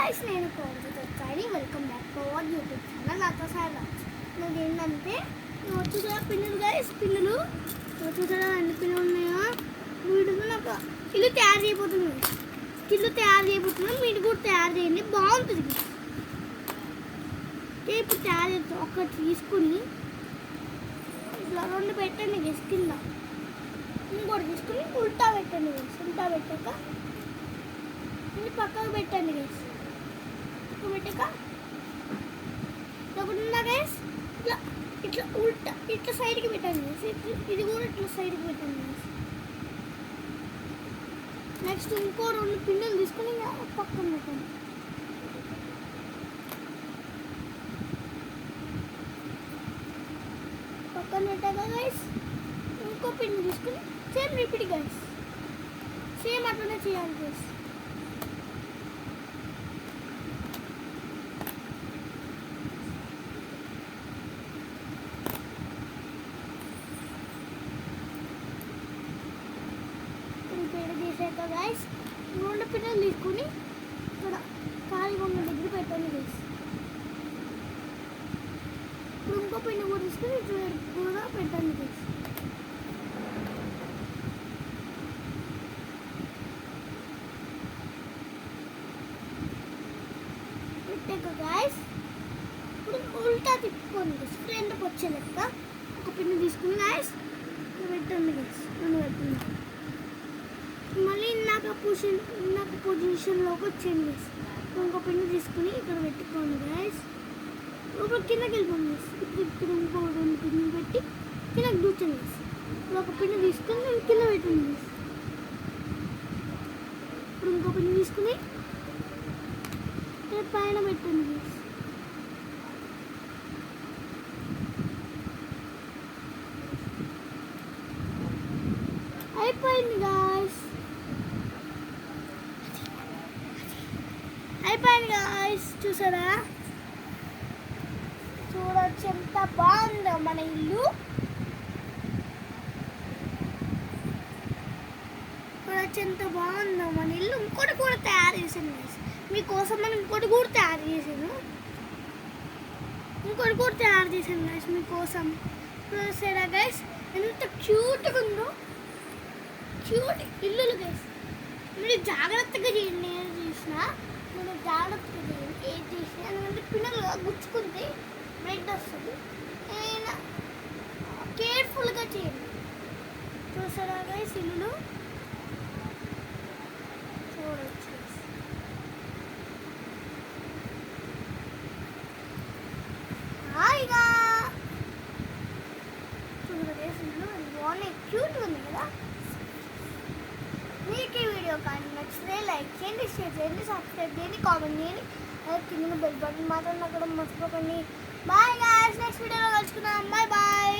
Guys, నేను కోరి welcome back to our YouTube channel Latha Sai vlogs. నేను ఏంటంటే చూసారా పిన్నులు గాయస్, పిన్నులు చూసారా ఎన్ని పిన్నులు ఉన్నాయో. వీటితో నాకు ఇల్లు తయారు చేయబోతున్నాను. మీరు కూడా తయారు చేయండి, బాగుంటుంది. ఇప్పుడు తయారు చేస్తాం. ఒకటి తీసుకుని ఇట్లా రెండు పెట్టండి గేస్ కింద, ఇంకోటి తీసుకుని ఉల్టా పెట్టండి గేస్. ఉల్టా పెట్టాక ఇది పక్కకు పెట్టండి గేస్. పక్కకు పెట్టాక ఒకటి గేస్ ఇట్లా ఇట్లా ఉల్టా ఇట్లా సైడ్కి పెట్టండి గేస్. ఇది కూడా ఇట్లా సైడ్కి పెట్టండి గేస్. నెక్స్ట్ ఇంకో రెండు పిన్నులు తీసుకుని పక్కన పెట్టండి. పక్కన పెట్టాక గైస్ ఇంకో పిన్ తీసుకుని సేమ్ రిపీట్ గైస్. సేమ్ అట్లనే చేయాలి గైస్. రిపీట్ చేసాక గైస్ రెండు పిన్నులు తీసుకుని ఇక్కడ ఖాళీగా ఉన్న దగ్గర పెట్టండి గైస్. ఇప్పుడు ఇంకో పిన్ను కూడా తీసుకుని కూడా పెట్టండి గైస్. పెట్టాక గైస్ ఇప్పుడు ఉల్టా తిప్పుకోండి గైస్. ఫ్రంట్కి వచ్చే లెక్క ఒక పిన్ను తీసుకుని గైస్ పెట్టండి గైస్. నన్ను పెట్టండి. మళ్ళీ ఇందాక పొజిషన్లోకి వచ్చేయండి గైస్. ఇంకో పిన్ను తీసుకుని ఇక్కడ పెట్టుకోండి గైస్. ఇప్పుడు కిందకి వెళ్ళిపోండి గైస్. ఇప్పుడు ఇంకో రెండు పిన్నులు పెట్టి కిందకి దూచండి గైస్. ఇప్పుడు ఒక పిన్ను తీసుకుని కింద పెట్టండి గైస్. ఇప్పుడు ఇంకో పిన్ను తీసుకుని పైన పెట్టండి గైస్. అయిపోయింది గాయస్. చూసారా, చూడొచ్చు ఎంత బాగుందో మన ఇల్లు. ఇంకోటి కూడా తయారు చేశాను గైస్ మీకోసం. మనం ఇంకోటి కూడా తయారు చేశాను గైస్ మీకోసం. చూసారా గైస్ ఎంత క్యూట్గా ఉందో. క్యూట్ ఇల్లులు గైస్. మీరు జాగ్రత్తగా చేయండి. ఏది చేసినా మీరు జాగ్రత్తగా చేయండి. ఏది చేసినా ఎందుకంటే పిల్లలు గుచ్చుకుంటే బ్లడ్ వస్తుంది. ఏదైనా కేర్ఫుల్గా చేయండి. చూసారా గైస్ ఇల్లులు చూడవచ్చు. హాయిగా చూసారా గైస్ ఇల్లు బాగున్నాయి, క్యూట్గా ఉంది కదా. మీకు ఈ వీడియో కానీ నచ్చితే లైక్ చేయండి, షేర్ చేయండి, సబ్స్క్రైబ్ చేయండి, కామెంట్ చేయండి. అదే కింద బెల్ బటన్ మాత్రం నొక్కడం మర్చిపోకండి. బాయ్ గాయ్స్, నెక్స్ట్ వీడియోలో కలుసుకుందాం. Bye bye.